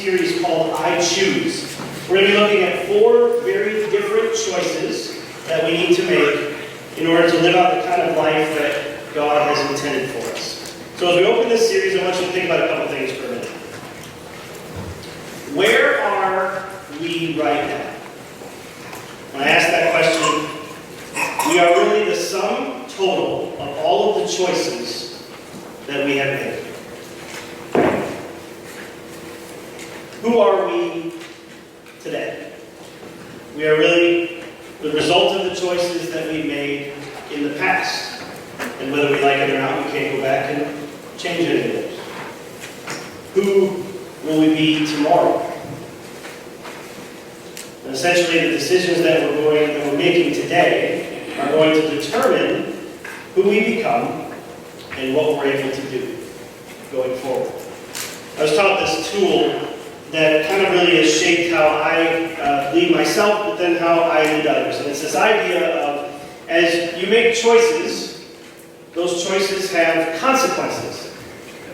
series called I Choose. We're going to be looking at 4 very different choices that we need to make in order to live out the kind of life that God has intended for us. So as we open this series, I want you to think about a couple things for a minute. Where are we right now? When I ask that question, we are really the sum total of all of the choices that we have made. Who are we today? We are really the result of the choices that we made in the past. And whether we like it or not, we can't go back and change any of those. Who will we be tomorrow? And essentially, the decisions that we're making today are going to determine who we become and what we're able to do going forward. I was taught this tool that kind of really has shaped how I lead myself, but then how I lead others. And it's this idea of, as you make choices, those choices have consequences.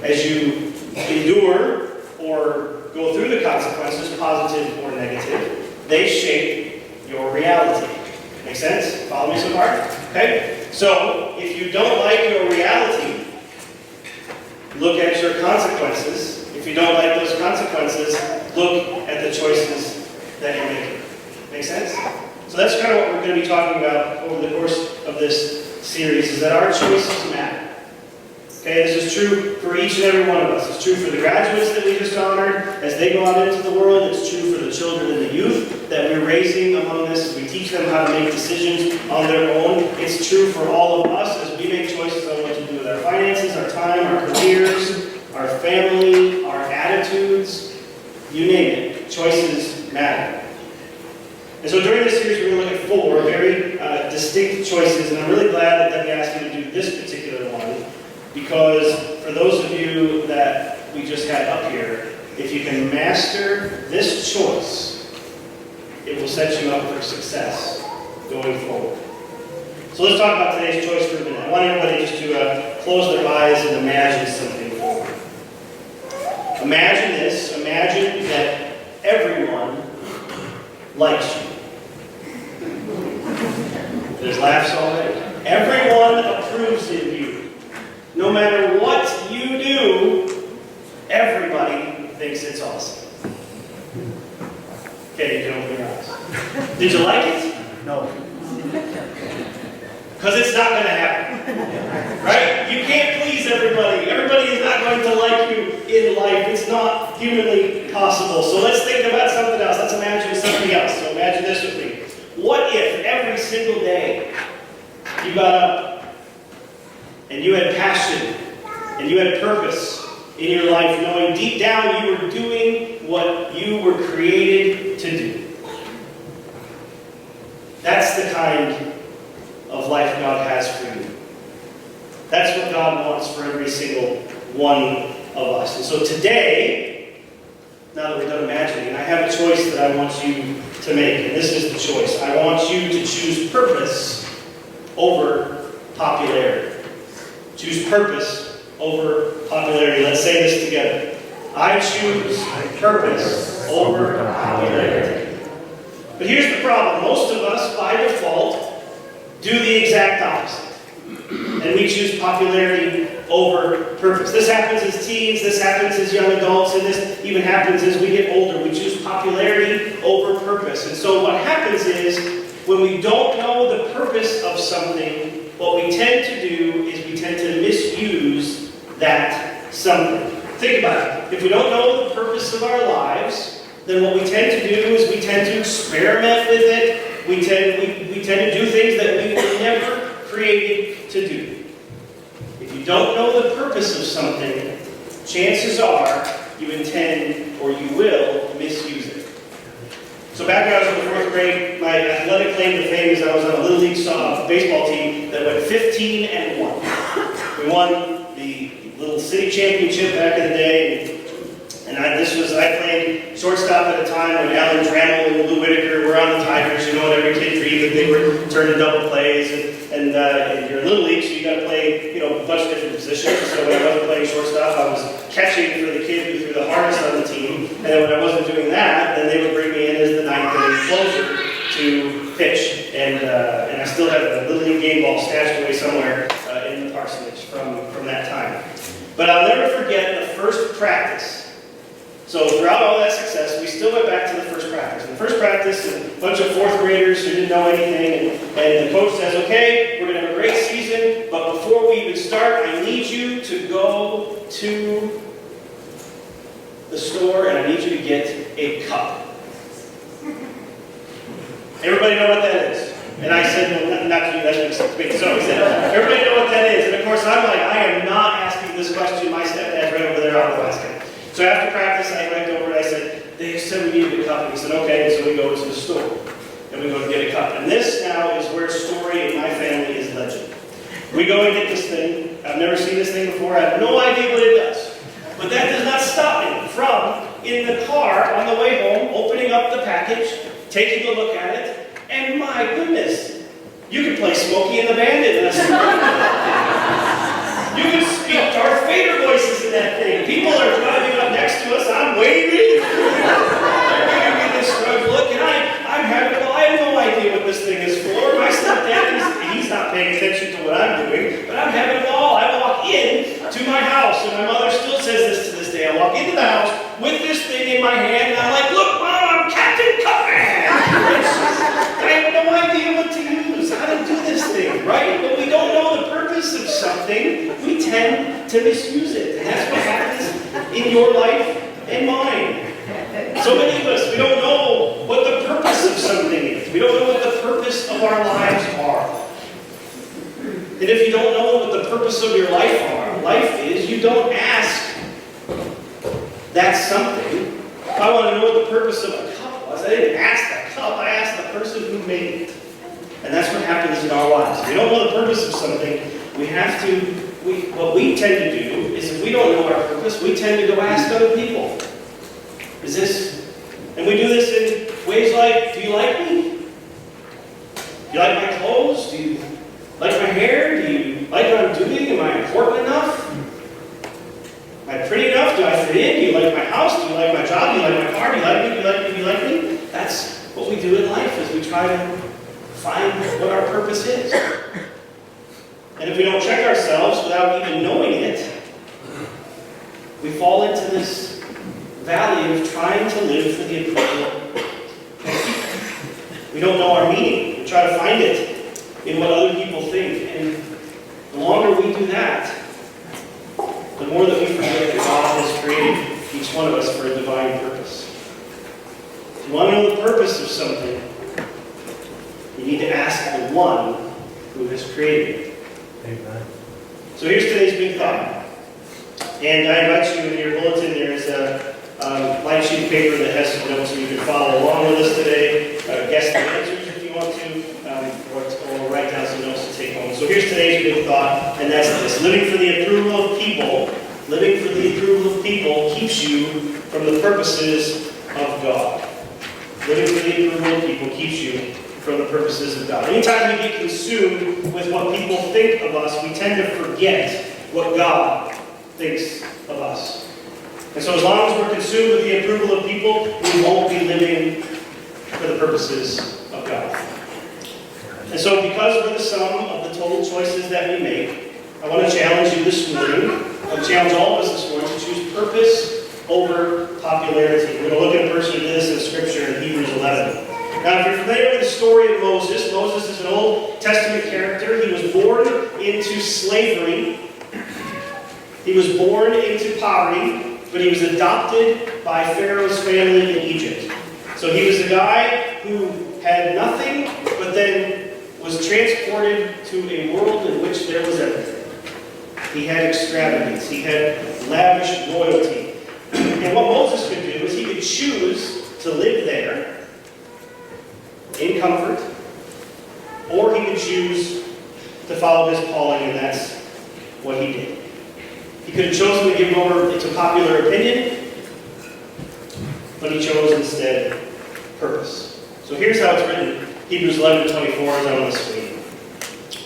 As you endure or go through the consequences, positive or negative, they shape your reality. Make sense? Follow me so far? Okay? So, if you don't like your reality, look at your consequences. If you don't like those consequences, look at the choices that you're making. Make sense? So that's kind of what we're going to be talking about over the course of this series, is that our choices matter. Okay, this is true for each and every one of us. It's true for the graduates that we just honored as they go out into the world. It's true for the children and the youth that we're raising among us as we teach them how to make decisions on their own. It's true for all of us as we make choices on what to do with our finances, our time, our careers, our family, our attitudes, you name it. Choices matter. And so during this series, we're going to look at 4 very distinct choices, and I'm really glad that Debbie asked me to do this particular one, because for those of you that we just had up here, if you can master this choice, it will set you up for success going forward. So let's talk about today's choice for a minute. I want everybody just to close their eyes and imagine something forward. Imagine this. Imagine that everyone likes you. There's laughs already. Everyone approves of you. No matter what you do, everybody thinks it's awesome. Okay, you can open your eyes. Did you like it? No. Because it's not going to happen. Right? You can't please everybody. Everybody is not going to like you in life. It's not humanly possible. So let's think about something else. Let's imagine something else. So imagine this with me. What if every single day you got up and you had passion and you had purpose in your life, knowing deep down you were doing what you were created to do? That's the kind of life God has for you. That's what God wants for every single one of us. And so today, now that we're done imagining, I have a choice that I want you to make. And this is the choice. I want you to choose purpose over popularity. Choose purpose over popularity. Let's say this together. I choose purpose over popularity. But here's the problem. Most of us, by default, do the exact opposite. And we choose popularity over purpose. This happens as teens, this happens as young adults, and this even happens as we get older. We choose popularity over purpose. And so what happens is, when we don't know the purpose of something, what we tend to do is we tend to misuse that something. Think about it. If we don't know the purpose of our lives, then what we tend to do is we tend to experiment with it. We tend to do things that we were never created to do. If you don't know the purpose of something, chances are you intend or you will misuse it. So back when I was in the 4th grade, my athletic claim to fame is I was on a Little League baseball team that went 15-1. We won the little city championship back in the day, and I played shortstop at a time when Alan Trammell and Lou Whitaker were on the Tigers. You know what every kid dreamed, that they were turning double plays, and And you're in Little League, so you got to play, a bunch of different positions. So when I wasn't playing shortstop, I was catching for the kid who threw the hardest on the team. And then when I wasn't doing that, then they would bring me in as the ninth inning closer to pitch. And I still have a Little League game ball stashed away somewhere in the parsonage from that time. But I'll never forget the first practice. So throughout all that success, we still went back to the first practice. And the first practice, a bunch of fourth graders who didn't know anything, and the coach says, okay, we're going to have a great season, but before we even start, I need you to go to the store and I need you to get a cup. Everybody know what that is? And I said, well, not to you, that's what he said. Everybody know what that is? And of course, I'm like, I am not asking this question. My stepdad's right over there, I'll ask him. So after practice, I went over and I said, they said we needed a cup. And he said, okay. And so we go to the store and we go to get a cup. And this now is where story in my family is legend. We go and get this thing. I've never seen this thing before. I have no idea what it does. But that does not stop me from, in the car on the way home, opening up the package, taking a look at it, and my goodness, you can play Smokey and the Bandit in a You can speak Darth Vader voices in that thing. People are driving up next to us. I'm waving. They're giving me this look, and I'm having, well, I have no idea what this thing is for. My stepdad, he's not paying attention to what I'm doing, but I'm having a ball. I walk in to my house, and my mother still says this to this day. I walk into the house with this thing in my hand, and I'm like, look, Mom, I'm Captain Cupman. I have no idea what to use, how to do this thing, right? But we don't know the purpose of something, we tend to misuse it. And that's what happens in your life and mine. So many of us, we don't know what the purpose of something is. We don't know what the purpose of our lives are. And if you don't know what the purpose of your life is, you don't ask that something. If I want to know what the purpose of a cup was, I didn't ask the cup, I asked the person who made it. And that's what happens in our lives. If we don't know the purpose of something, what we tend to do is if we don't know our purpose, we tend to go ask other people. And we do this in ways like, do you like me? Do you like my clothes? Do you like my hair? Do you like what I'm doing? Am I important enough? Am I pretty enough? Do I fit in? Do you like my house? Do you like my job? Do you like my car? Do you like me? Do you like me? Do you like me? That's what we do in life, is we try to find what our purpose is. And if we don't check ourselves without even knowing it, we fall into this valley of trying to live for the approval of people. We don't know our meaning. We try to find it in what other people think. And the longer we do that, the more that we forget that God has created each one of us for a divine purpose. If you want to know the purpose of something, you need to ask the one who has created it. Amen. So here's today's big thought. And I invite you in your bulletin, there's a blank sheet of paper that has some notes so you can follow along with us today. Guess the answers if you want to, or write down some notes to take home. So here's today's big thought, and that's this. Living for the approval of people keeps you from the purposes of God. Living for the approval of people keeps you from the purposes of God. Anytime we get consumed with what people think of us, we tend to forget what God thinks of us. And so as long as we're consumed with the approval of people, we won't be living for the purposes of God. And so because we're the sum of the total choices that we make, I want to challenge you this morning, I want to challenge all of us this morning to choose purpose over popularity. We're going to look at a person who did this in Scripture in Hebrews 11. Now, if you're familiar with the story of Moses, Moses is an Old Testament character. He was born into slavery. He was born into poverty, but he was adopted by Pharaoh's family in Egypt. So he was a guy who had nothing, but then was transported to a world in which there was everything. He had extravagance. He had lavish royalty. And what Moses could do is he could choose to live there in comfort, or he could choose to follow his calling, and that's what he did. He could have chosen to give over to popular opinion, but he chose instead purpose. So here's how it's written, Hebrews 11:24 is on the screen.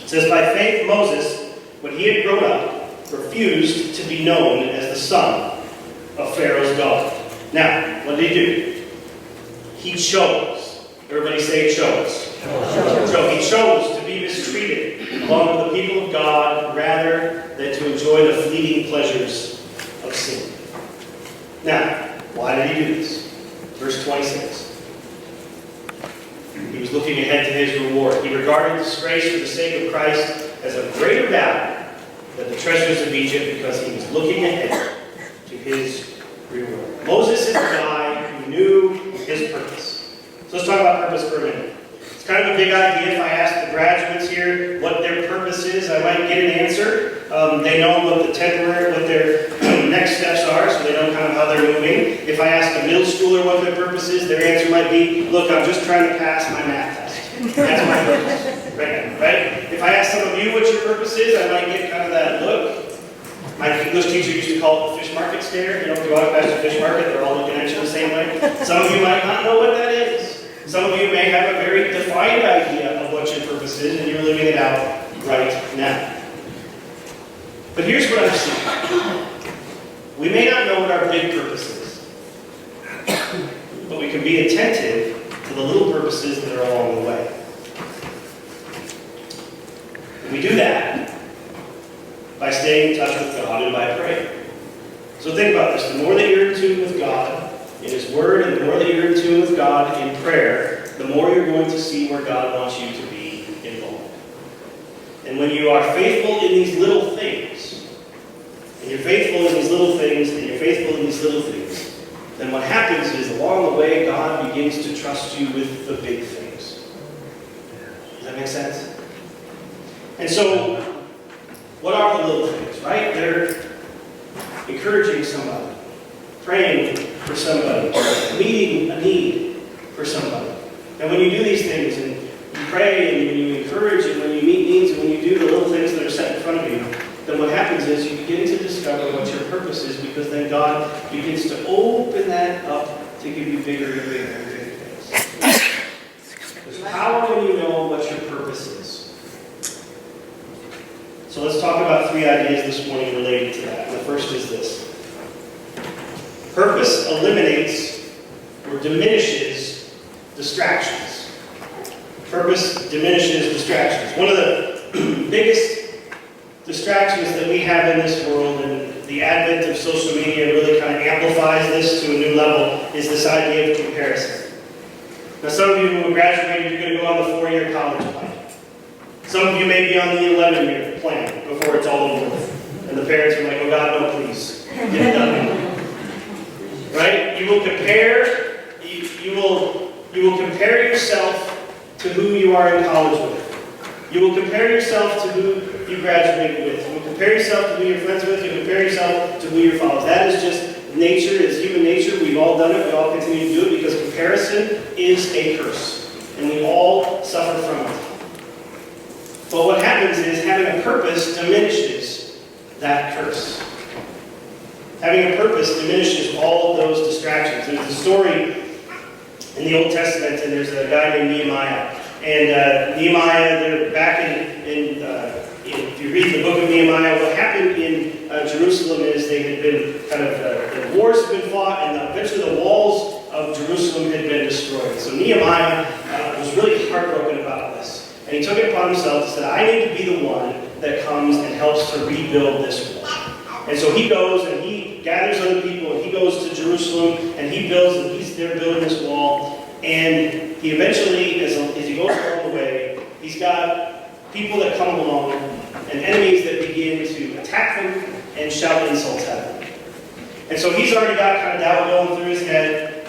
It says, by faith Moses, when he had grown up, refused to be known as the son of Pharaoh's daughter. Now, what did he do? He chose. Everybody say chose. So he chose to be mistreated along with the people of God rather than to enjoy the fleeting pleasures of sin. Now, why did he do this? Verse 26. He was looking ahead to his reward. He regarded disgrace for the sake of Christ as a greater value than the treasures of Egypt because he was looking ahead to his reward. Moses is the guy who knew his purpose. So let's talk about purpose for a minute. It's kind of a big idea. If I ask the graduates here what their purpose is, I might get an answer. They know what their next steps are, so they know kind of how they're moving. If I ask a middle schooler what their purpose is, their answer might be, look, I'm just trying to pass my math test. That's my purpose right now, right? If I ask some of you what your purpose is, I might get kind of that look. My English teacher used to call it the fish market stare. You know, if you walk past a fish market, they're all looking at you the same way. Some of you might not know what that is. Some of you may have a very defined idea of what your purpose is, and you're living it out right now. But here's what I've seen. We may not know what our big purpose is, but we can be attentive to the little purposes that are along the way. And we do that by staying in touch with God and by praying. So think about this. The more that you're in tune with God in His Word, and the more that you're in tune with God in prayer, the more you're going to see where God wants you to be involved. And when you are faithful in these little things, and you're faithful in these little things, and you're faithful in these little things, then what happens is along the way, God begins to trust you with the big things. Does that make sense? And so, what are the little things, right? They're encouraging somebody, praying for somebody, meeting a need for somebody. And when you do these things, and you pray, and when you encourage, and when you meet needs, and when you do the little things that are set in front of you, then what happens is you begin to discover what your purpose is, because then God begins to open that up to give you bigger and bigger and bigger things. There's power when you know what your purpose is. So let's talk about 3 ideas this morning related to that. And the first is this. Purpose eliminates or diminishes distractions. Purpose diminishes distractions. One of the biggest distractions that we have in this world, and the advent of social media really kind of amplifies this to a new level, is this idea of comparison. Now, some of you who graduated, you're going to go on the 4-year college plan. Some of you may be on the 11-year plan before it's all over with. And the parents are like, oh God, no, please. Get it done. Right? You will compare, you will compare yourself to who you are in college with. You will compare yourself to who you graduated with. You will compare yourself to who you're friends with. You will compare yourself to who your followers. That is just nature. It's human nature. We've all done it. We all continue to do it because comparison is a curse. And we all suffer from it. But what happens is having a purpose diminishes that curse. Having a purpose diminishes all of those distractions. There's a story in the Old Testament, and there's a guy named Nehemiah. And Nehemiah, they're back if you read the book of Nehemiah, what happened in Jerusalem is they had been the wars had been fought, and eventually the walls of Jerusalem had been destroyed. So Nehemiah was really heartbroken about this. And he took it upon himself and said, I need to be the one that comes and helps to rebuild this wall. And so he goes and he gathers other people and he goes to Jerusalem and he builds, and he's there building this wall. And he eventually, as he goes along the way, he's got people that come along and enemies that begin to attack them and shout insults at him. And so he's already got kind of doubt going through his head.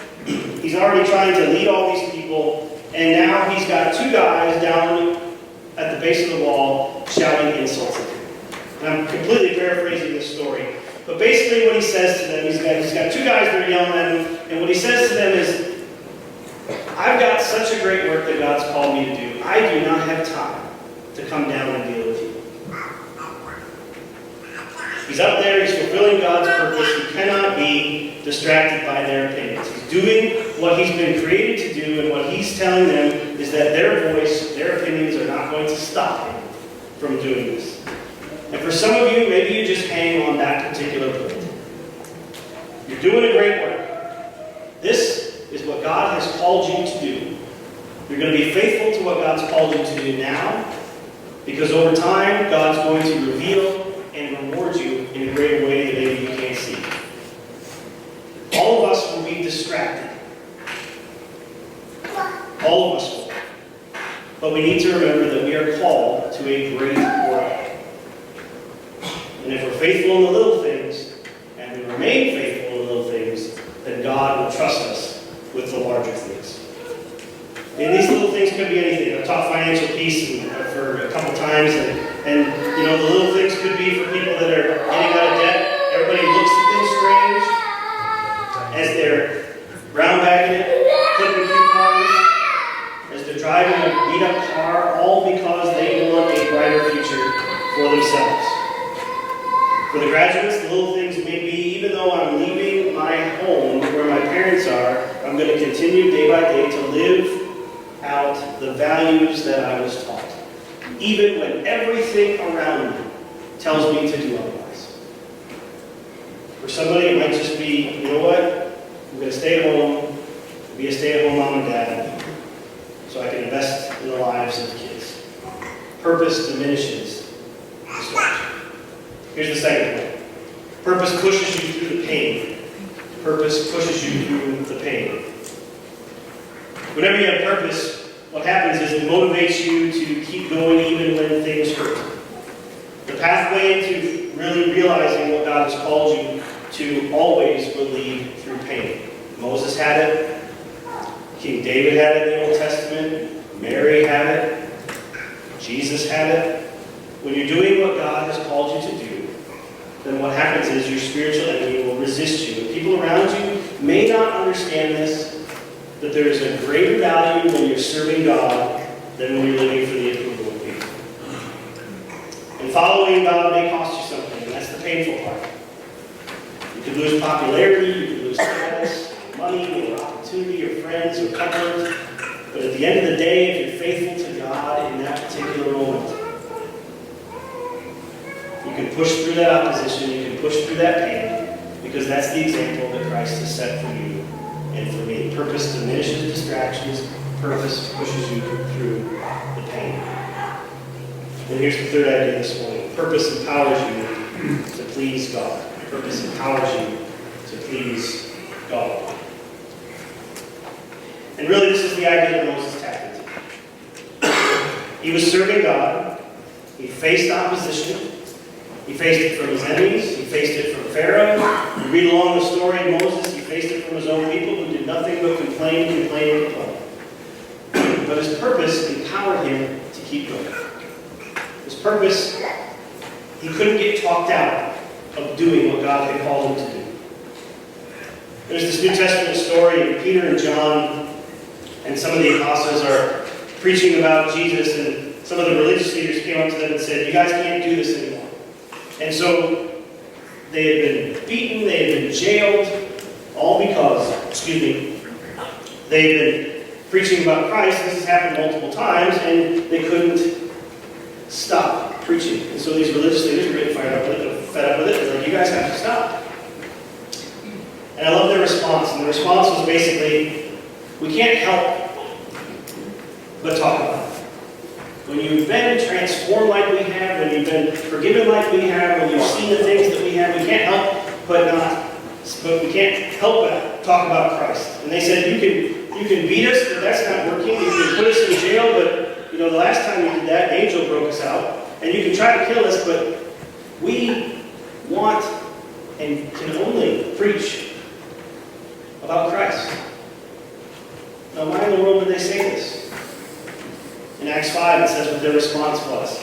He's already trying to lead all these people. And now he's got 2 guys down at the base of the wall shouting insults at him. And I'm completely paraphrasing this story. But basically what he says to them, he's got 2 guys that are yelling at him. And what he says to them is, I've got such a great work that God's called me to do. I do not have time to come down and deal with you. He's up there, he's fulfilling God's purpose. He cannot be distracted by their opinions. He's doing what he's been created to do, and what he's telling them is that their voice, their opinions are not going to stop him from doing this. And for some of you, maybe you just hang on that particular point. You're doing a great work. This is what God has called you to do. You're going to be faithful to what God's called you to do now, because over time, God's going to reveal and reward you in a greater way that maybe you can't see. All of us will be distracted. All of us will. But we need to remember that we are called to a great work. And if we're faithful in the little things, and we remain faithful in the little things, then God will trust us with the larger things. And these little things could be anything. I've taught financial peace for a couple times, and you know, the little things could be for people that are getting out of debt. Everybody looks at them strange as they're brown bagging it, clipping coupons, as they're driving a beat-up car, all because they want a brighter future for themselves. For the graduates, the little things may be, even though I'm leaving my home where my parents are, I'm going to continue day by day to live out the values that I was taught, even when everything around me tells me to do otherwise. For somebody, it might just be, you know what, I'm going to stay at home, be a stay-at-home mom and dad, so I can invest in the lives of the kids. Purpose diminishes distraction. Here's the second point. Purpose pushes you through the pain. Purpose pushes you through the pain. Whenever you have purpose, what happens is it motivates you to keep going even when things hurt. The pathway to really realizing what God has called you to always will lead through pain. Moses had it. King David had it in the Old Testament. Mary had it. Jesus had it. When you're doing what God has called you to do, then what happens is your spiritual enemy will resist you. And people around you may not understand this, that there is a greater value when you're serving God than when you're living for the approval of people. And following God may cost you something, and that's the painful part. You could lose popularity, you could lose status, money, or opportunity, or friends, or comfort. But at the end of the day, if you're faithful to God in that particular moment, you can push through that opposition, you can push through that pain, because that's the example that Christ has set for you and for me. Purpose diminishes distractions. Purpose pushes you through the pain. And here's the third idea this morning. Purpose empowers you to please God. Purpose empowers you to please God. And really, this is the idea that Moses tapped into. He was serving God. He faced opposition. He faced it from his enemies. He faced it from Pharaoh. You read along the story of Moses, he faced it from his own people who did nothing but complain. But his purpose empowered him to keep going. His purpose, he couldn't get talked out of doing what God had called him to do. There's this New Testament story of Peter and John, and some of the apostles are preaching about Jesus, and some of the religious leaders came up to them and said, "You guys can't do this anymore." And so they had been beaten, they had been jailed, all because, they had been preaching about Christ. This has happened multiple times, and they couldn't stop preaching. And so these religious leaders were getting fed up with it. They're like, "You guys have to stop." And I love their response. And the response was basically, we can't help but talk about it. When you've been transformed like we have, when you've been forgiven like we have, when you've seen the things that we have, we can't help but talk about Christ. And they said, you can beat us, but that's not working. You can put us in jail, but the last time you did that, an angel broke us out. And you can try to kill us, but we want and can only preach about Christ. Now, why in the world would they say this? In Acts 5, it says what their response was.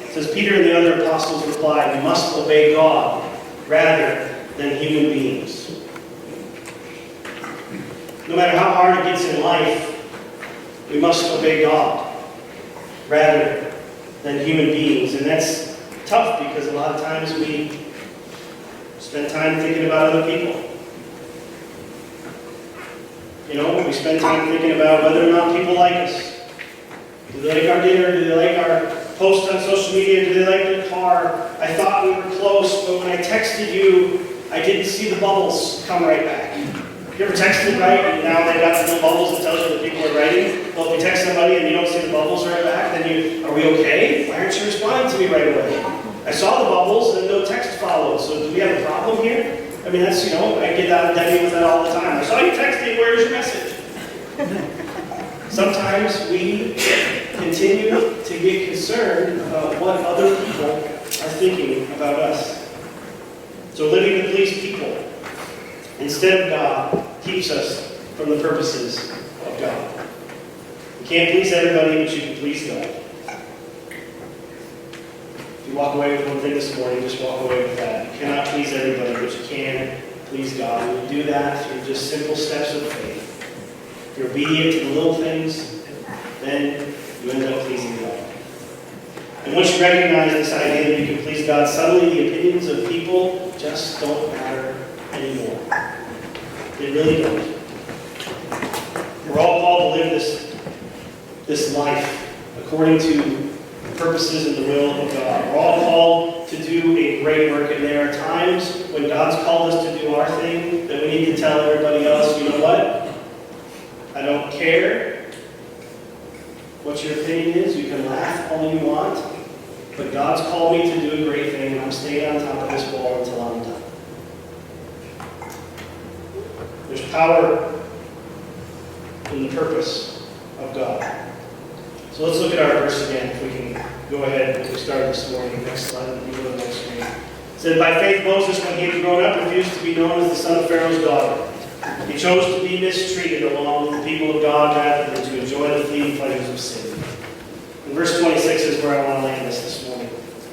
It says, Peter and the other apostles replied, "We must obey God rather than human beings." No matter how hard it gets in life, we must obey God rather than human beings. And that's tough because a lot of times we spend time thinking about other people. We spend time thinking about whether or not people like us. Do they like our dinner? Do they like our post on social media? Do they like their car? I thought we were close, but when I texted you, I didn't see the bubbles come right back. You ever texted right, and now they've got the little bubbles that tells you that people are writing? Well, if you text somebody and you don't see the bubbles right back, then are we okay? Why aren't you responding to me right away? I saw the bubbles and no text followed, so do we have a problem here? I mean, that's, I get out of Debbie with that all the time. I saw you texting, where's your message? Sometimes we continue to get concerned about what other people are thinking about us. So living to please people instead of God keeps us from the purposes of God. You can't please everybody, but you can please God. If you walk away with one thing this morning, just walk away with that. You cannot please everybody, but you can please God. And you do that through just simple steps of faith. If you're obedient to the little things, then you end up pleasing God. And once you recognize this idea that you can please God, suddenly the opinions of people just don't matter anymore. They really don't. We're all called to live this life according to the purposes and the will of God. We're all called to do a great work, and there are times when God's called us to do our thing that we need to tell everybody else, you know what? I don't care what your opinion is. You can laugh all you want, but God's called me to do a great thing, and I'm staying on top of this wall until I'm done. There's power in the purpose of God. So let's look at our verse again, if we can go ahead and we started this morning. Next slide, and we go to the next screen. It said, by faith Moses, when he had grown up, refused to be known as the son of Pharaoh's daughter. He chose to be mistreated along with the people of God rather than to enjoy the fleeting pleasures of sin. And verse 26 is where I want to land this morning.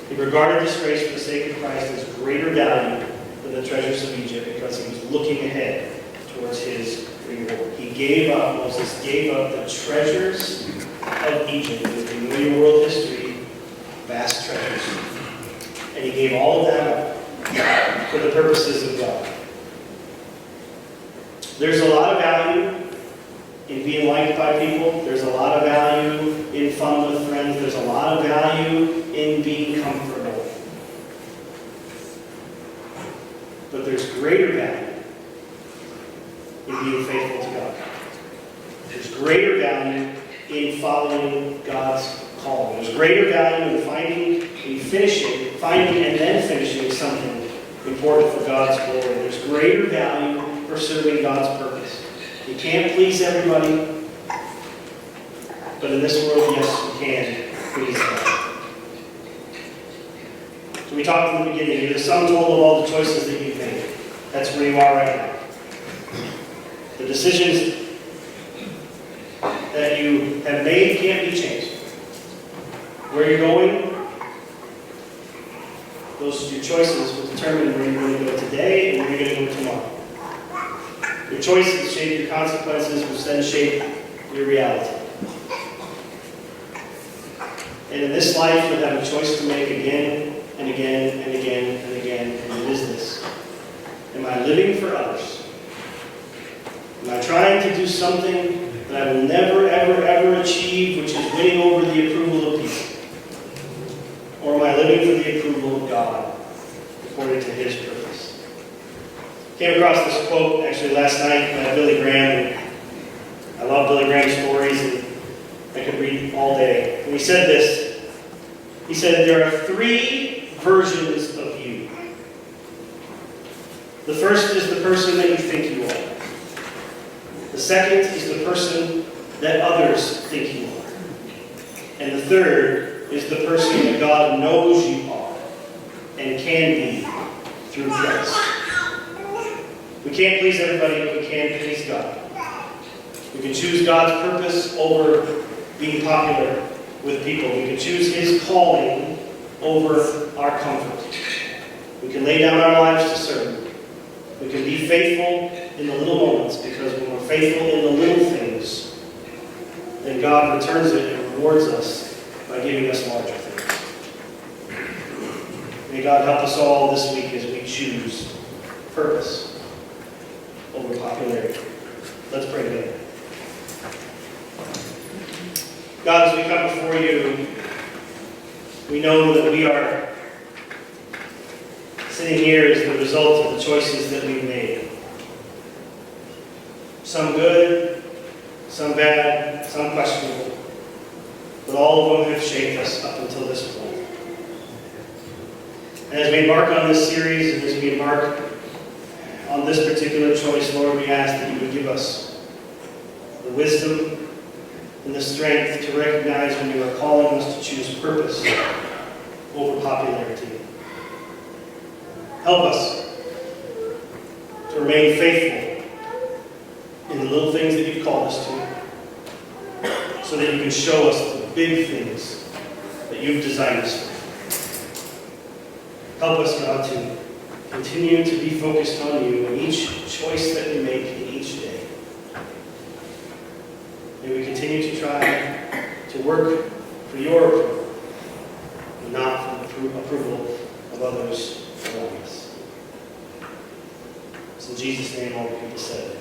He regarded disgrace for the sake of Christ as greater value than the treasures of Egypt because he was looking ahead towards his reward. Moses gave up the treasures of Egypt. If you know your world history, vast treasures. And he gave all of that up for the purposes of God. There's a lot of value in being liked by people. There's a lot of value in fun with friends. There's a lot of value in being comfortable. But there's greater value in being faithful to God. There's greater value in following God's calling. There's greater value in finding and then finishing something important for God's glory. There's greater value for serving God's purpose. You can't please everybody, but in this world, yes, you can please God. So we talked in the beginning, you're the sum total of all the choices that you've made. That's where you are right now. The decisions that you have made can't be changed. Where you're going, your choices will determine where you're going to go today and where you're going to go tomorrow. Your choices shape your consequences, which then shape your reality. And in this life, you'll have a choice to make again and again and again and again, and it is this. Am I living for others? Am I trying to do something that I will never, ever, ever achieve, which is winning over the approval of people? Or am I living for the approval of God, according to His purpose? Came across this quote, actually, last night by Billy Graham. I love Billy Graham's stories, and I could read all day. And he said this. He said, there are 3 versions of you. The first is the person that you think you are. The second is the person that others think you are. And the third is the person that God knows you are and can be through Christ. We can't please everybody, but we can please God. We can choose God's purpose over being popular with people. We can choose His calling over our comfort. We can lay down our lives to serve Him. We can be faithful in the little moments, because when we're faithful in the little things, then God returns it and rewards us by giving us larger things. May God help us all this week as we choose purpose over popularity. Let's pray together. God, as we come before you, We know that we are sitting here as the result of the choices that we've made. Some good, some bad, some questionable. But all of them have shaped us up until this point. And as we embark on this series, and as we embark on this particular choice, Lord, we ask that you would give us the wisdom and the strength to recognize when you are calling us to choose purpose over popularity. Help us to remain faithful in the little things that you've called us to, so that you can show us the big things that you've designed us for. Help us, God, to continue to be focused on you in each choice that we make in each day. May we continue to try to work for your approval, and not for the approval of others around us. It's in Jesus' name all the people said.